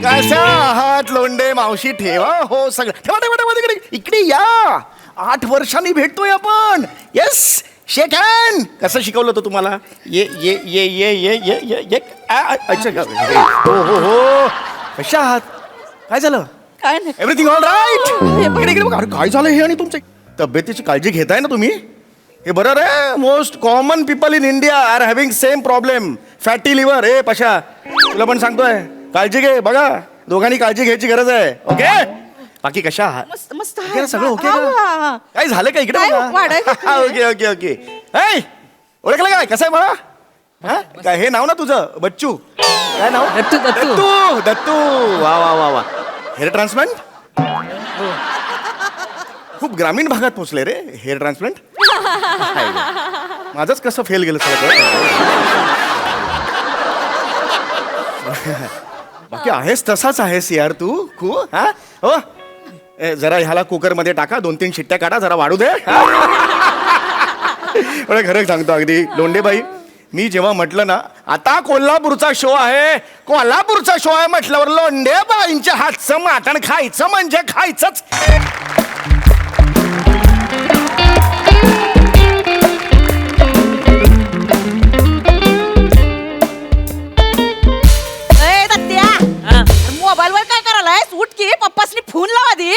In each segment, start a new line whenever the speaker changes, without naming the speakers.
कशा आहात लोंढे मावशी? ठेवा हो सगळं, ठेवा ठेवा ठेवा तिकडे, इकडे या. 8 वर्षांनी भेटतोय आपण. येस, शेक हँड. कसं शिकवलं होतं तुम्हाला? ये ये ये ये ये ये ये ये. अच्छा का? हो हो हो. कशा आहात? काय झालं?
काय नाही.
Everything all right? इकडे इकडे बघा. अरे काय झालं हे? आणि तुमच्या तब्येतीची काळजी घेताय ना तुम्ही? हे बरोबर आहे. Most common people in India are having same problem, fatty liver. ए पशा, तुला पण सांगतोय, काळजी घे. बघा, दोघांनी काळजी घ्यायची गरज आहे. ओके, बाकी कशा आहात?
मस्त मस्त
ओके ना, सगळं ओके
हा,
ना?
हा, हा.
काय झालं का? इकडे
काय
बघा.
वाढाय घेतलंय?
Okay okay okay. ऐ, ओळखलं काय? कसं आहे बाळा? हा? काय हे नाव ना तुझं? बच्चू. काय नाव?
दत्तू, दत्तू.
दत्तू. दत्तू. वा वा वा वा. Hair transplant? खूप ग्रामीण भागात पोहोचले रे हेअर ट्रान्सप्लांट. माझंच कसं फेल गेलं सगळं. बाकी आहेस तसाच आहेस यार तू. हा हो. जरा ह्याला कुकरमध्ये टाका, 2-3 शिट्ट्या काढा, जरा वाढू दे. खरं सांगतो अगदी लोंढेबाई, मी जेव्हा म्हटलं ना आता कोल्हापूरचा शो आहे, कोल्हापूरचा शो आहे म्हटल्यावर लोंढेबाईंच्या हातचं माटण खायचं म्हणजे खायचंच.
मोबाईल वर काय करायलाय? उठ की, पप्पासनी फोन लावा दे.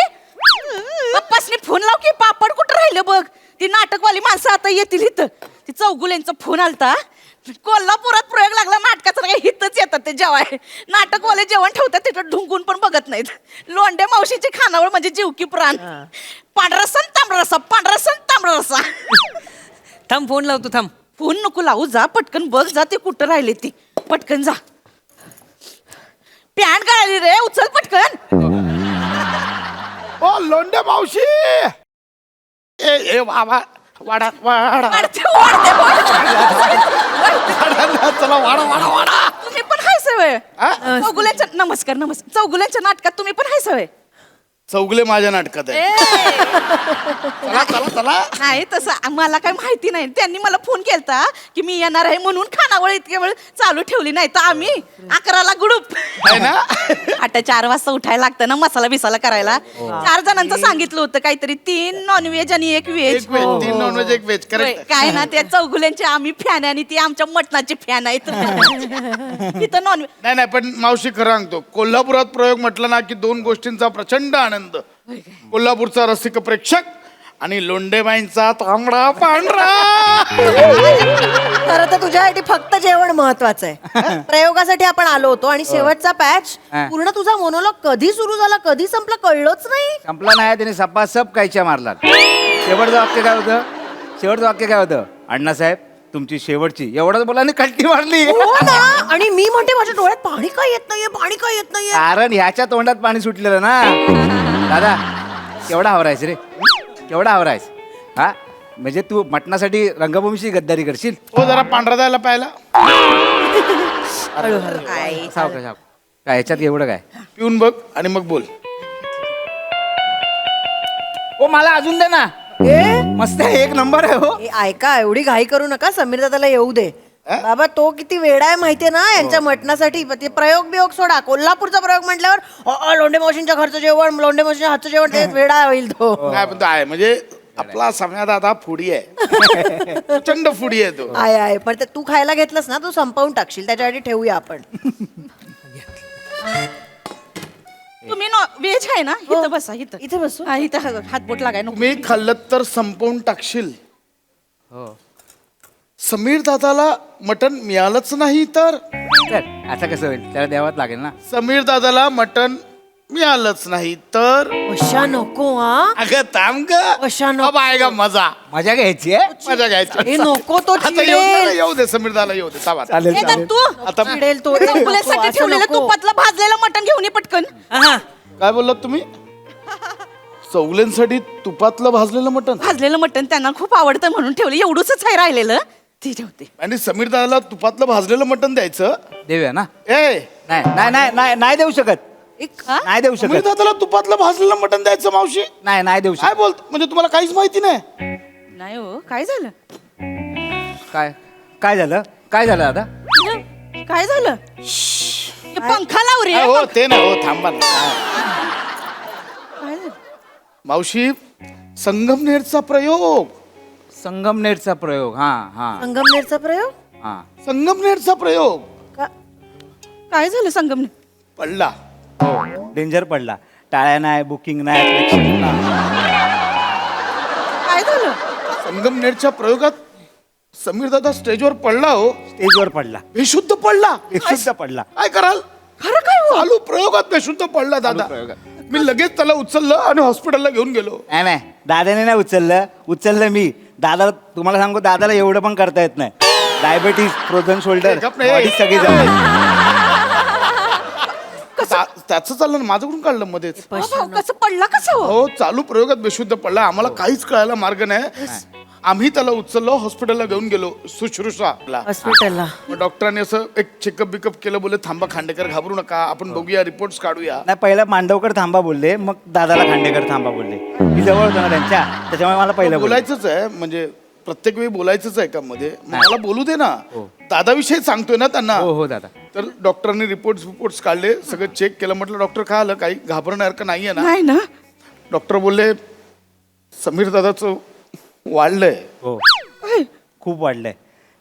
पप्पासनी फोन लाव की. पापड कुठं राहिलं बघ. ती नाटकवाली माणसं आता येतील इथं. ती चौगुल्यांचा फोन आलता. कोल्हापुरात प्रयोग लागला नाटकाचा. काय हितच येतात ते जेवाय. नाटकवाले जेवण ठेवतात तिथं, ढुंकून पण बघत नाहीत. लोंढे मावशीची खानावळ म्हणजे जीव की प्राण. पांढरा रस्सा तांबडा रस्सा, पांढरा रस्सा तांबडा रस्सा.
थांब, फोन लावतो. थांब.
फोन नको लावू, जा पटकन बघ जा ते कुठं राहिले ती. पटकन जा. पॅन्ट काढली रे, उचल पटकन.
ओ लोंढे मावशी. ए वाडा वाडा वाडा.
वाढते, वाढते,
चला वाडा वाडा वाडा.
तुम्ही पण हाय सवय.
हा?
चौगुल्यांच्या नमस्कार नमस्कार. चौगुल्यांच्या नाटकात तुम्ही पण हाय सवय.
चौगले माझ्या नाटकात आहे. चला चला चला.
नाही तसं मला काय माहिती नाही. त्यांनी मला फोन केलता की मी येणार आहे म्हणून खानावळ इतके वेळ चालू ठेवली. नाही तर आम्ही 11ला गुडूप.
आहे ना?
आता 4 वाजता उठायला लागतं ना मसाला बिसाला करायला. 4 जणांचं सांगितलं होतं काहीतरी. 3 नॉनव्हेज आणि 1 व्हेज.
3 non veg 1 veg. करेक्ट.
काय ना त्या चौगुल्यांचे आम्ही फॅन आणि ती आमच्या मटणाचे फॅन आहेत. तिथं नॉनव्हेज.
नाही नाही, पण मावशी खरं सांगतो, कोल्हापुरात प्रयोग म्हटलं ना की 2 गोष्टींचा प्रचंड आनंद. कोल्हापूरचा रसिक प्रेक्षक आणि लोंढेबाईंचा तांबडा पांढरा.
खरं तर तुझ्यासाठी फक्त जेवण महत्वाचं आहे. प्रयोगासाठी आपण आलो होतो आणि शेवटचा पॅच पूर्ण तुझा मोनोलॉग कधी सुरू झाला कधी संपला कळलंच नाही.
संपला नाही, त्याने सपासप कायच्या मारला. शेवटचं वाक्य काय होतं? शेवटचं वाक्य काय होतं? अण्णासाहेब तुमची शेवटची, एवढंच बोलाने कल्टी मारली.
हो ना. आणि मी म्हणते माझ्या डोळ्यात पाणी काय येत नाहीये, पाणी काय येत नाहीये.
कारण ह्याच्या तोंडात पाणी सुटलेलं ना. दादा केवढा हवरायस रे, केवढा हवरायस. हा म्हणजे तू मटणासाठी रंगभूमीशी गद्दारी करशील?
हो, जरा पांढरा द्यायला पाहिला.
सावकाश. काय ह्याच्यात एवढं काय?
पिऊन बघ आणि मग बोल.
ओ मला अजून दे ना. मस्त आहे, 1 नंबर आहे. हो
ए, ऐका, एवढी घाई करू नका. समीर दादाला येऊ दे. बाबा तो किती वेडा आहे माहितीये ना यांच्या मटणासाठी. ते प्रयोग बियोग सोडा, कोल्हापूरचा प्रयोग म्हटल्यावर लोंढे मावशींच्या घरचं जेवण, लोंढे मावशींच्या हातचं जेवण, ते वेडा होईल तो.
काय पण तो आहे म्हणजे आपला सम्या दादा फुडी आहे. प्रचंड फुडी आहे तो.
आहे पण ते तू खायला घेतलंस ना तू संपवून टाकशील. त्याच्यासाठी ठेवूया आपण.
तुम्ही व्हेज आहे ना? इथं बसा. इथं
इथे बसू.
हा, इथं हातबोट लागाय नको.
तुम्ही खाल्लं तर संपवून टाकशील.
हो
समीर दादाला मटण मिळालंच नाही तर?
चल, आता कसं होईल? त्याला द्यावंच लागेल ना.
समीर दादाला मटण मिळालंच नाही तर?
अशा नको. हा
अगं थांब ग.
अशा नको.
अब आएगा मजा.
मजा घ्यायची आहे.
मजा घ्यायची.
हे नको, तो
आता
चिडेल.
येऊ दे समीर दादाला येऊ दे. सावा.
चालेल
ए,
चालेल.
तू
आता
चिडेल तो.
चौगुल्यांसाठी
असं
ठेवलेलं
नको.
तुपातलं भाजलेलं मटण घेऊन ये पटकन.
काय बोललात तुम्ही? चौगल्यांसाठी तुपातलं भाजलेलं मटण?
भाजलेलं मटण त्यांना खूप आवडतं म्हणून ठेवलं. एवढंच आहे राहिलेलं ते ठेवते.
आणि समीर दादाला तुपातलं भाजलेलं मटण द्यायचं?
देऊया ना.
ए,
नाही नाही नाही नाही नाही देऊ शकत.
हा?
नाही देऊ
समीर
शकत.
दादाला तुपातलं भाजलेलं मटण द्यायचं मावशी?
नाही नाही देऊ
काय
शकत.
बोलत म्हणजे तुम्हाला काहीच माहिती नाही?
नाही हो, काय झालं?
काय काय झालं? काय झालं आता?
काय झालं? हे पंखा लाव रे
हो ते ना हो थांबा ना
काय झालं?
मावशी संगमनेरचा प्रयोग
संगमनेरचा प्रयोग हा हा
संगमनेरचा प्रयोग
हा
संगमनेरचा प्रयोग
काय झालं संगमने
पडला
हो डेंजर पडला. टाळ्या नाही, बुकिंग नाही, प्रेक्षक नाही.
काय झालं
संगमनेरच्या प्रयोगात समीर दादा स्टेजवर पडला हो
स्टेजवर पडला,
बेशुद्ध पडला
बेशुद्ध पडला.
काय कराल
खरं काय हो?
चालू प्रयोगात बेशुद्ध पडला दादा मी लगेच त्याला उचललं आणि हॉस्पिटलला घेऊन गेलो.
नाही नाही, दादाने नाही उचललं मी. दादा तुम्हाला सांगू, दादाला एवढं पण करता येत नाही. डायबिटीज, फ्रोझन शोल्डर,
गप नाही.
सगळी जमले.
त्याचं चाललं ना, माझं कुठून काढलं मध्येच
भाऊ, कसं पडला कसं हो?
हो चालू प्रयोगात बेशुद्ध पडला. आम्हाला काहीच कळायला मार्ग नाही. आम्ही त्याला उचललो, हॉस्पिटलला घेऊन गेलो शुश्रूषाला.
हॉस्पिटलला
मग डॉक्टरांनी असं एक चेकअप बिकअप केलं. बोले थांबा खांडेकर, घाबरू नका, आपण बघूया, रिपोर्ट्स काढूया.
नाही, पहिला मांडवकर थांबा बोलले, मग दादाला खांडेकर थांबा बोलले. मी जवळ होतो ना त्यांच्या, त्याच्यामुळे मला पहिलं
बोलायचंच आहे, म्हणजे प्रत्येक वेळी बोलायचंच आहे का मध्ये. मला बोलू दे ना, दादाविषयी सांगतोय ना त्यांना.
हो हो दादा.
तर डॉक्टरांनी रिपोर्ट्स काढले, सगळं चेक केलं. म्हटलं डॉक्टर काय आलं, काही घाबरण्यासारखं नाहीये ना.
नाही ना
डॉक्टर बोलले समीर दादाचं वाढलंय.
हो खूप वाढलंय.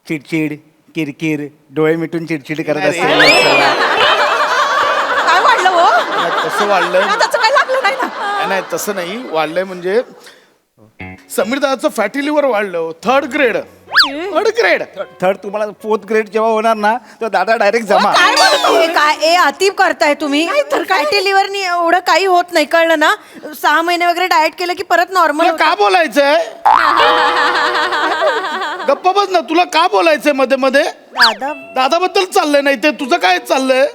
चिडचिड, किरकिर, डोळे मिटून चिडचिड करत
अरे.
असते.
काय वाढलं हो
तसं वाढलंय
त्याचं काय लागलं नाही ना
नाही, नाही तसं नाही. वाढलंय म्हणजे समीर दादाचं फॅटी लिव्हर वाढलं. Third grade.
थर्ड तुम्हाला 4th ग्रेड जेव्हा होणार ना, तर दादा डायरेक्ट जमा.
काय बोलतो
हे काय ए अति करताय तुम्ही. फॅटी लिव्हरनी एवढं काही होत नाही, कळलं ना. 6 महिने वगैरे डाएट केलं की परत नॉर्मल.
तुला का बोलायचंय गप्प बस ना. तुला का बोलायचंय मध्ये मध्ये.
दादा
दादाबद्दल चाललंय नाही ते तुझं काय चाललंय.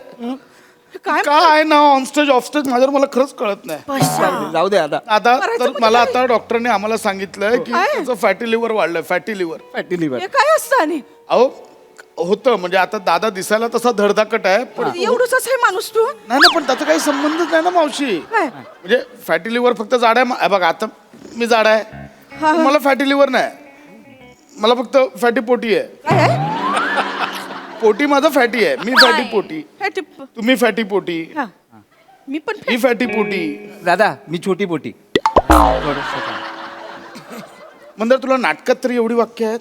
काय
काय आहे ना ऑन स्टेज ऑफ स्टेज माझ्यावर मला खरंच कळत नाही.
जाऊ दे आता.
आता
करायचं
तर
म्हणजे
मला
काय?
आता डॉक्टरने आम्हाला सांगितलंय की
काय?
त्याचं फॅटी लिव्हर वाढलंय. Fatty liver
fatty liver.
हे काय असतं आणि
अहो होतं म्हणजे आता दादा दिसायला तसा धडधाकट आहे पण
एवढंच आहे माणूस तू
नाही ना, पण त्याचा काही संबंधच नाही ना मावशी.
काय
म्हणजे फॅटी लिव्हर फक्त जाड आहे. हे बघा आता मी जाड आहे, मला फॅटी लिव्हर नाही. मला फक्त फॅटी पोटी आहे.
काय आहे
पोटी माझं फॅटी आहे. मी फॅटी पोटी,
हे टिप
तुम्ही फॅटी पोटी,
हा. मी पण
ही फॅटी पोटी.
दादा मी छोटी पोटी.
म्हणजे तुला नाटकात तरी एवढी वाक्य आहेत.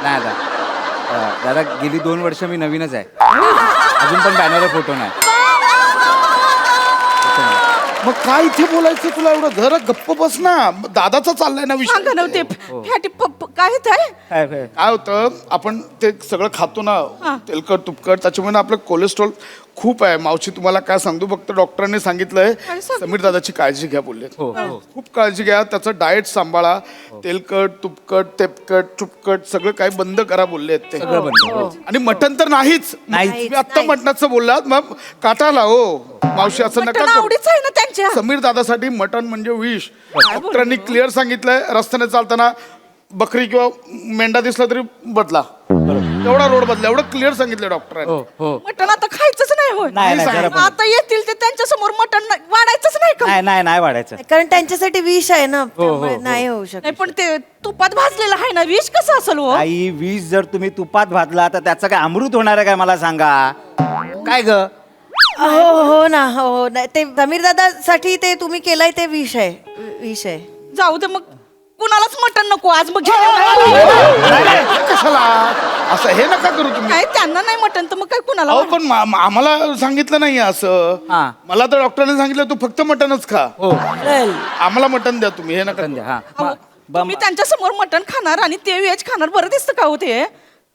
नाही दादा, दादा गेली 2 वर्ष मी नवीनच आहे. अजून पण बॅनरवर फोटो नाही.
मग काय इथे बोलायचं तुला एवढं. जरा गप्प बस ना. दादाचा चाललाय ना
सांगा
विषय.
नव्हते फॅटी काय आहे
काय काय?
काय होतं आपण ते सगळं खातो ना, तेलकट तुपकट, त्याच्यामुळे आपलं कोलेस्ट्रॉल खूप आहे. मावशी तुम्हाला काय सांगतो, फक्त डॉक्टरांनी सांगितलंय
काय सांगतो?
समीर दादाची काळजी घ्या बोलले.
हो हो.
खूप काळजी घ्या, त्याचं डाएट सांभाळा. तेलकट तुपकट तेपकट चुपकट सगळं काही बंद करा बोलले ते.
सगळं बंद.
आणि मटण तर नाहीच.
नाहीच.
तुम्ही आत्ता मटणाचं बोललात, मग काटाला हो मावशी असं नका
मटण
करू.
आवडीच आहे ना त्यांच्या
समीर दादासाठी मटण म्हणजे विष. डॉक्टरांनी क्लिअर सांगितलंय, रस्त्याने चालताना बकरी किंवा मेंढा दिसला तरी बदला. एवढा रोड बदला, एवढं क्लिअर सांगितलं डॉक्टरांनी.
हो हो.
मटण आता खायचंच नाही होय
नाही नाही जरा पण.
आता येतील ते त्यांच्या समोर मटण वाढायचंच नाही का
नाही नाही नाही वाढायचं.
कारण त्यांच्यासाठी विष आहे ना,
हो,
त्यामुळे
हो.
नाही होऊ शकत.
नाही पण ते तुपात भाजलेलं आहे ना विष कसं असेल हो
आई विष जर तुम्ही तुपात भाजला तर त्याचं काय अमृत होणार आहे काय मला सांगा. काय ग.
हो हो ना, हो हो. नाही, ते समीर दादासाठी ते तुम्ही केलंय ते विष आहे.
जाऊ दे मग कुणालाच मटण नको आज मग
कशाला असं हे नका करू तुम्ही.
काय त्यांना नाही मटण तर मग काय कुणाला
अहो पण आम्हाला सांगितलं नाही असं.
हा.
मला तर डॉक्टरांनी सांगितलं तू फक्त मटनच खा.
हो
आम्हाला मटन द्या तुम्ही, हे नका.
हा
अहो, तुम्ही त्यांच्या समोर मटण खाणार आणि ते व्हेज खाणार बरं दिसतं का हो ते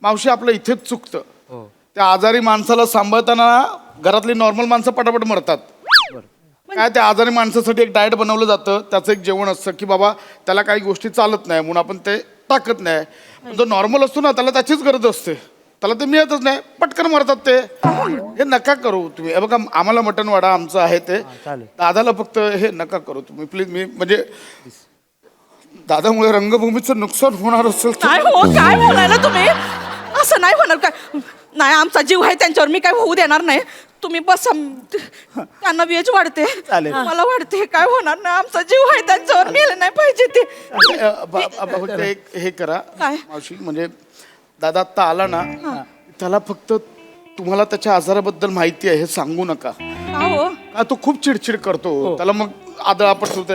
मावशी आपलं इथेच चुकतं. त्या आजारी माणसाला सांभाळताना घरातली नॉर्मल माणसं पटापट मरतात. काय त्या आजारी माणसासाठी एक डाएट बनवलं जातं, त्याचं एक जेवण असतं की बाबा त्याला काही गोष्टी चालत नाही म्हणून आपण ते टाकत नाही. पण जो नॉर्मल असतो ना त्याला त्याचीच गरज असते, त्याला ते मिळतच नाही, पटकन मरतात ते. हे नका करू तुम्ही. हे बघा आम्हाला मटण वाडा आमचं आहे ते. दादाला फक्त हे नका करू तुम्ही प्लीज. मी म्हणजे दादामुळे रंगभूमीचं नुकसान होणार असेल तर-
काय हो काय बोलायला तुम्ही असं नाही होणार काय नाही आमचा जीव आहे त्यांच्यावर मी काय होऊ देणार नाही तुम्ही बस त्यांना वेज वाढते
चालेल.
मला वाढते काय होणार नाही आमचा जीव आहे त्यांच्यावर मेलं नाही पाहिजे ते
फक्त एक हे करा
काय?
मावशी, म्हणजे दादा आत्ता आला ना, त्याला फक्त तुम्हाला त्याच्या आजाराबद्दल माहिती आहे हे सांगू नका.
का हो
का तो खूप चिडचिड करतो, त्याला मग आदळा पटवत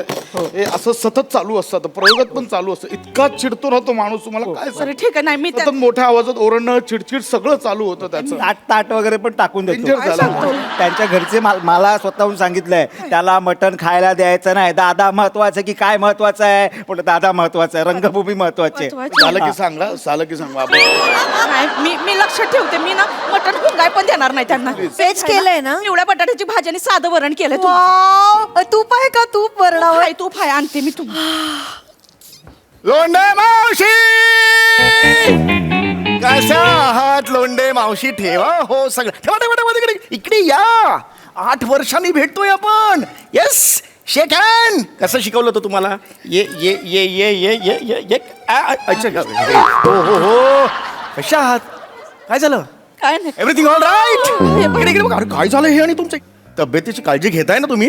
हे असं सतत चालू असतं, प्रयोगात पण चालू असतं. इतका चिडतो ना तो माणूस, तुम्हाला काय
बरं ठीक आहे नाही मी त्या-
सतत मोठ्या आवाजात ओरडणं, चिडचिड सगळं चालू होतं त्याचं.
ताट वगैरे पण टाकून देतो.
Danger झालं.
त्यांच्या घरचे मला स्वतःहून सांगितलंय त्याला मटण खायला द्यायचं नाही. दादा महत्वाचं की काय महत्वाचं आहे? पण दादा महत्वाचं आहे, रंगभूमी महत्वाची आहे.
महत्वाची.
झालं की सांगा, झालं की सांगा.
नाही मी लक्षात ठेवते. मी ना मटण हुंगाय पण देणार नाही त्यांना.
तेच केलंय ना?
पिवळ्या बटाट्याची भाजी आणि साधं वरण केलंय तू.
वाव, तूप आहे का? तूप वरणावर
हाय तू फाय आणते मी तुम्ही.
लोंढे मावशी कशा आहात? लोंढे मावशी ठेवा हो सगळं. ठेवा ठेवा ठेवा तिकडे. इकडे या. 8 वर्षांनी भेटतोय आपण. येस शेक हँड. कसं शिकवलं होतं तुम्हाला? ये ये ये ये ये ये ये ये अच्छा हो हो हो. कशा आहात? काय झालं?
काय नाही
एव्हरीथिंग ऑल राईट? इकडे इकडे बघा. अरे काय झालं हे? आणि तुमच्या तब्येतीची काळजी घेताय ना तुम्ही?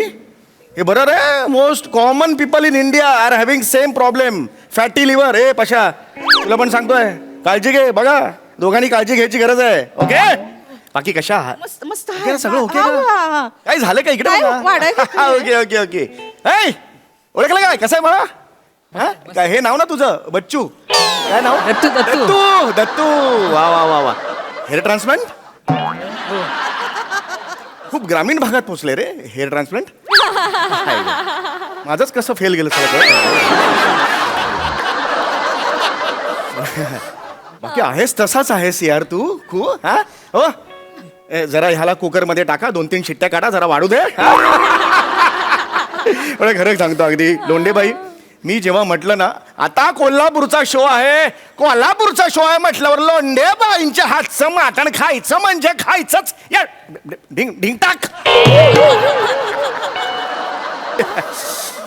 हे बरं रे. Most common people in India are having same problem, fatty liver. हे पशा तुला पण सांगतोय, काळजी घे. बघा दोघांनी काळजी घ्यायची गरज आहे. ओके बाकी कशा आहात?
मस्त मस्त
ओके ना, सगळं ओके
हा,
ना?
हा, हा.
काय झालं का इकडे
काय
बघा.
वाढाय का?
Okay okay okay. ऐ ओळखलं काय? कसं आहे मला? हा काय हे नाव ना तुझं? बच्चू. काय नाव?
दत्तू, दत्तू.
दत्तू दत्तू. वा वा वा वा. हेअर ट्रान्सप्लांट खूप ग्रामीण भागात पोचले रे हेअर ट्रान्सप्लांट. माझंच कसं फेल गेलं सगळं. बाकी आहेस तसाच आहेस यार तू. खूप हा हो. जरा ह्याला कुकरमध्ये टाका, 2-3 शिट्ट्या काढा, जरा वाढू दे. खरं सांगतो अगदी लोंढेबाई, मी जेव्हा म्हटलं ना आता कोल्हापूरचा शो आहे, कोल्हापूरचा शो आहे म्हटल्यावर लोंढेबाईंच्या हातचं मटण खायचं म्हणजे खायचंच. या ढिंग ढिंग टाक.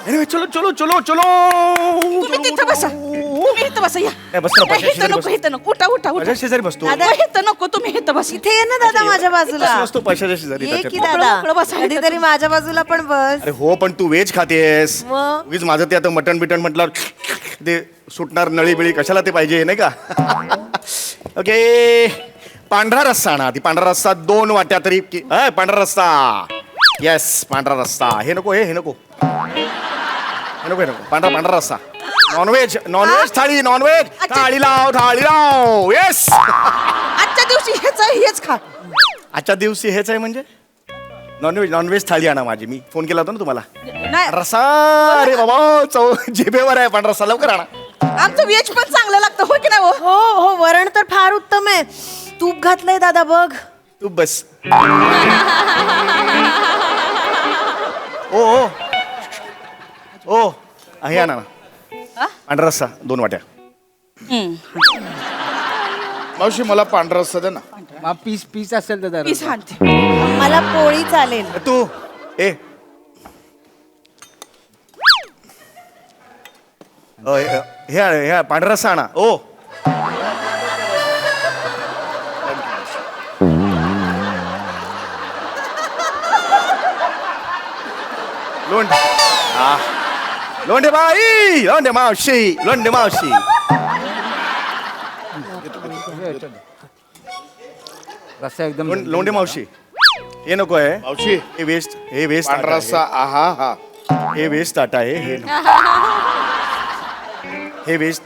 Anyway, चलो चलो चलो चलो.
तुम्ही तिथं बसा. तुम्ही इथं बसा या.
नाही, बस ना,
नाही,
पाशाशी
इथं नको
बस.
इथं नको. उठा उठा उठा.
माझ्या शेजारी बसतो.
दादा इथं नको. तुम्ही इथं बस.
इथे ये ना दादा माझ्या बाजूला.
बसतो पैशाच्या शेजारी
ये
त्याच्यात.
की
मोकळं
दादा
बसायचं.
कधीतरी माझ्या बाजूला पण बस.
अरे हो पण तू व्हेज खातेस.
मग?
उगीच माझं ते आता मटण बिटन म्हटल्यावर ते सुटणार नळी बिळी कशाला ते पाहिजे नाही का. ओके पांढरा रस्सा आणा. ती पांढरा रस्सा 2 वाट्या तरी पांढरा रस्सा. येस पांढरा रस्सा. हे नको हे नको हे नको हे नको. पांढरा रस्सा. नॉनव्हेज थाळी. नॉनव्हेज थाळी लाव. येस
आजच्या दिवशी हेच खा.
आजच्या दिवशी हेच आहे म्हणजे नॉनव्हेज थाळी आणा माझी. मी फोन केला होता ना तुम्हाला.
नाही
रस्सा. अरे बाबा चव जिभेवर आहे. पांढरा रस्सा लवकर आणा.
आमचं व्हेज पण चांगलं लागतं हो की नाही हो?
हो हो वरण तर फार उत्तम आहे. तूप घातलंय दादा बघ.
तू बस. ओ ओ ओ हे आणा ना. पांढरा रस्सा 2 वाट्या.
मावशी मला पांढरा रस्सा दे ना.
पीस असेल तर जरा.
पीस आणते.
मला पोळी चालेल.
तू ए हे पांढरा रस्सा आणा. ओ लोंढे बाई. लोंढे मावशी. लोंढे मावशी.
रस्सा एकदम
लोंढे मावशी हे नको आहे.
मावशी
हे वेस्ट
पांढरा रस्सा आहा हा.
हे वेस्ट ताट आहे. हे नको. हे वेस्ट.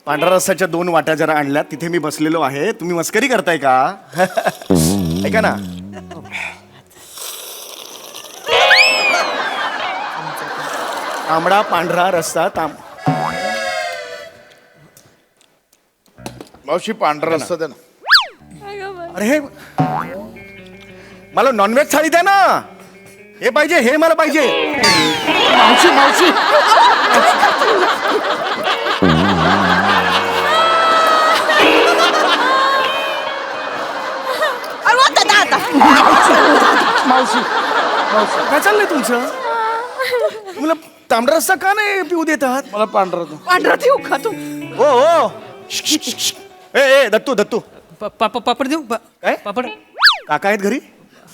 पांढरा रस्साच्या 2 वाट्या जरा आणल्या. तिथे मी बसलेलो आहे. तुम्ही मस्करी करताय का? ऐका ना. तांबडा पांढरा रस्सा
मावशी पांढरा रस्सा दे ना.
अरे हे मला नॉनव्हेज थाळी द्या ना. हे पाहिजे. हे मला पाहिजे.
मावशी मावशी
अरे वा दादा आता.
मावशी
काय चाललंय तुमचं? मला तांबडा रस्सा का नाही पिऊ देतात?
मला पांढरा दे.
पांढरा देऊ का तू?
ओ ओ ए दत्तू दत्तू
पापड देऊ
काय?
पापड.
काका आहेत घरी?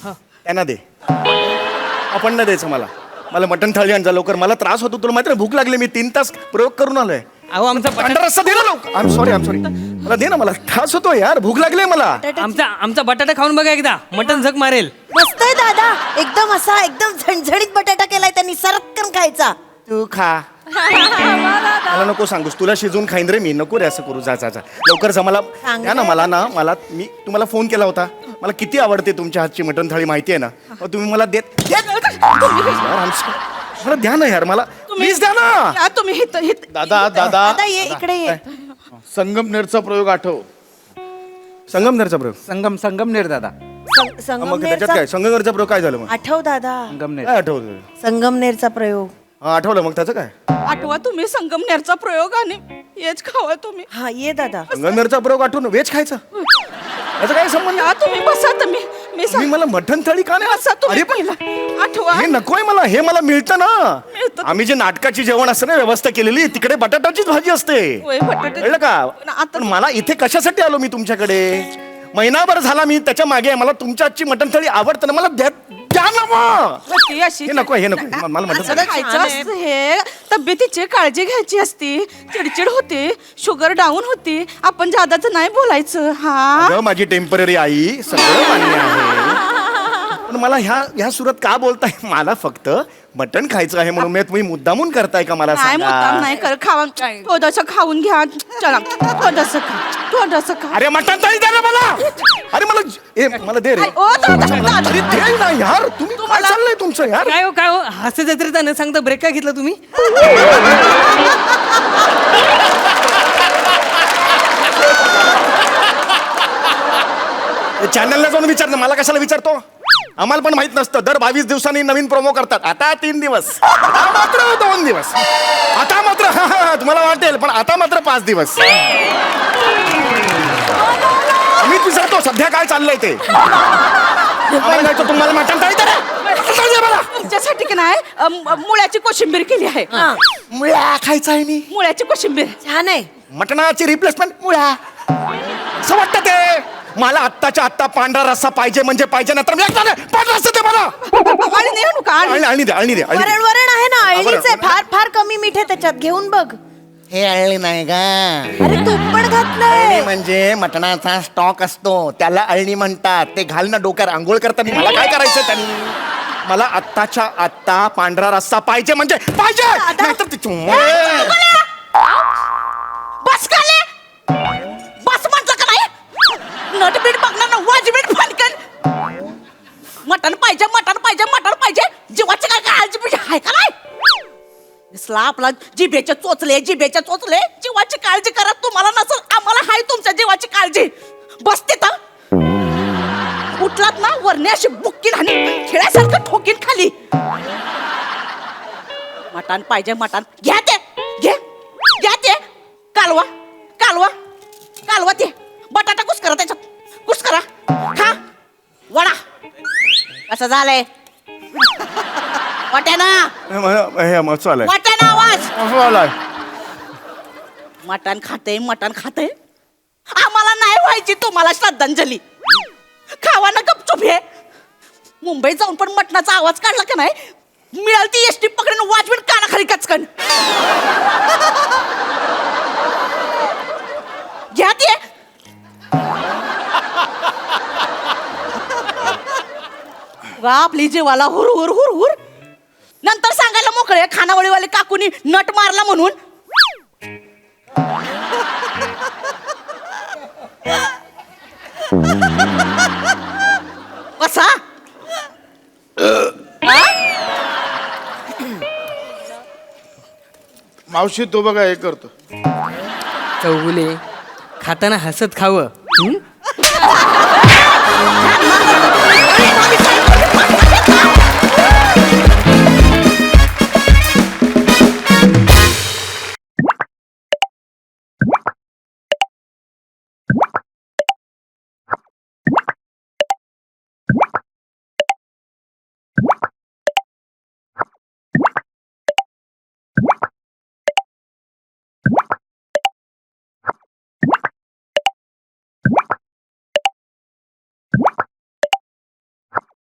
त्यांना दे. आपण नाही द्यायचं मला. मला मटण थाळी आणजा लवकर. मला त्रास होतो तुला माहिती ना. भूक लागली. मी 3 तास प्रयोग करून आलोय.
अहो आमचा
पांढरा रस्सा दे ना लवकर. आय एम सॉरी मला दे ना, मला ठास होतो यार, भूक लागली मला.
आमचा बटाटा खाऊन बघा एकदा, मटन झक मारेल.
मस्त आहे दादा, एकदम असा एकदम झणझणीत बटाटा केलाय त्यांनी, सरक्कन खायचा.
तू खा. मला नको सांगूस, तुला शिजून खाईन रे मी. नको रे असं करू. जा जा जा लवकर जा. मला द्या ना, मला मी तुम्हाला फोन केला होता. मला किती आवडते तुमच्या हातची मटण थाळी, माहिती आहे ना. मग तुम्ही मला मला द्या ना यार, मला प्लीज द्या ना.
या तुम्ही
दादा दादा
दादा ये इकडे ये.
संगमनेरचा प्रयोग आठव.
संगमनेरचा प्रयोग.
संगमनेर दादा.
मग त्याच्यात
संगमनेरचा
काय, संगमनेरचा प्रयोग काय झालं मग?
आठव दादा,
संगमनेर.
काय आठवलं?
संगमनेरचा प्रयोग.
हा आठवलं, मग त्याचं काय?
आठवा तुम्ही संगमनेरचा प्रयोग आणि हेच खावा तुम्ही.
हा ये दादा.
संगमनेरचा प्रयोग आठवून व्हेज खायचं, याचा काय संबंध?
या तुम्ही बसा तुम्ही. मी
मी मला मटण थाळी का नाही?
बसा तुम्ही
अरे पण
पहिला. आठवा.
हे नकोय मला, हे मला मिळतं ना.
मिळतं.
आम्ही जे नाटकाची जेवण असतं ना व्यवस्था केलेली, तिकडे बटाट्याचीच भाजी असते.
होय, बटाटे.
कळलं का?
पण आता-
पण मला इथे कशासाठी आलो मी तुमच्याकडे? महिनाभर झाला मी त्याच्या मागे आहे. मला तुमच्या आजची मटण थाळी आवडतं ना, मला द्या ना मग.
ती अशी-
हे नको, हे नको. मला मटण
असं
थाळी.
खायचं असतं हे. तब्येतीची काळजी घ्यायची असती. चिडचिड होते, शुगर डाऊन होती. आपण जादाचं नाही बोलायचं. हा
अगं, माझी टेम्पररी आई, सगळं मान्य आहे. पण मला ह्या सुरात का बोलताय? मला फक्त मटण खायचं आहे म्हणून. तुम्ही मुद्दामून करताय का मला
नाही मुद्दाम
सांगा?
नाही कर. खावा थोडंसं खाऊन घ्या. चला थोडंसं खा, थोडंसं खा.
अरे मटण थाळी द्या ना मला. अरे मला दे रे.
ओ, दादा.
अरे दे ना यार, तुम्ही काय चाललंय तुमचं यार?
काय हो हास्य जत्रेचा न सांगता ब्रेक काय घेतला तुम्ही?
चॅनलला जाऊन विचार ना, मला कशाला विचारतो? आम्हाला पण माहित नसतं. दर 22 दिवसांनी नवीन प्रोमो करतात. आता 3 दिवस, आता मात्र 2 दिवस, आता मात्र तुम्हाला वाटेल, पण आता मात्र 5 दिवस. आम्हीच विचारतो सध्या काय चाललंय ते. आम्हाला जायचं, तुम्हाला मटण थाळी द्या रे. मटण द्या मला.
तुमच्यासाठी की नाही मुळ्याची कोशिंबीर केली आहे.
मुळा खायचा आहे मी.
मुळ्याची कोशिंबीर.
छान आहे.
मटणाची रिप्लेसमेंट मुळा. असं वाटतं ते. मला आत्ताच्या आत्ता पांढरा रस्सा पाहिजे म्हणजे पाहिजे, नंतर मी पांढरा रस्सा दे मला.
आणि नाही आणू का? आणि-
अळणी दे, अळणी दे, अळणी दे.
वरण आहे ना,
बरं,
अळणीच आहे.
बरं.
फार फार कमी मीठ आहे त्याच्यात, घेऊन बघ.
हे अळणी नाही का?
अरे तूप पण
अळणी
घातलंय.
म्हणजे मटणाचा स्टॉक असतो, त्याला अळणी म्हणतात. ते घाल ना डोक्यावर आंघोळ करताना. मला काय करायचं त्यांनी? मला आत्ताच्या आत्ता पांढरा रस्सा पाहिजे म्हणजे पाहिजे, नाहीतर
बस खाले. बस म्हटलं का नाही? नटबीट बघणार ना, वाजबीट फनकन. मटण पाहिजे, मटण पाहिजे, मटण पाहिजे. जीवाची काय काळजी पाहिजे आहे का नाही? दिसला आपला जिभेचे चोचले, जिभेचे चोचले. जीवाची काळजी करा. तुम्हाला नसल, आम्हाला हाय तुमच्या जीवाची काळजी. बस तिथं. उठलात ना, वरने अशी बुक्कीन आणि खेळासारखं ठोकीन खाली. मटण पाहिजे, मटण घ्या ते. घ्या ते. कालवा कालवा कालवा ते. बटाटा कुस करा त्याच्यात, कुस करा. खा वडा. कसं झालंय? वाट्याना
चालेल.
वाट्याना आवाज. मटण खाते. आम्हाला नाही व्हायची तुम्हाला श्रद्धांजली. खावा ना गपचूप हे. मुंबईत जाऊन पण मटणाचा आवाज काढला का नाही, मिळाल ती एसटी पकडून वाजवीन कानाखाली कचकन. घ्या ते. आपली जीवाला हुर हुर हुर हुर. नंतर सांगायला मोकळे खानावळीवाले काकूनी नट मारला म्हणून. कसा
मावशी तो बघा हे करतो.
चौगुले खाताना हसत खावं.
अरे,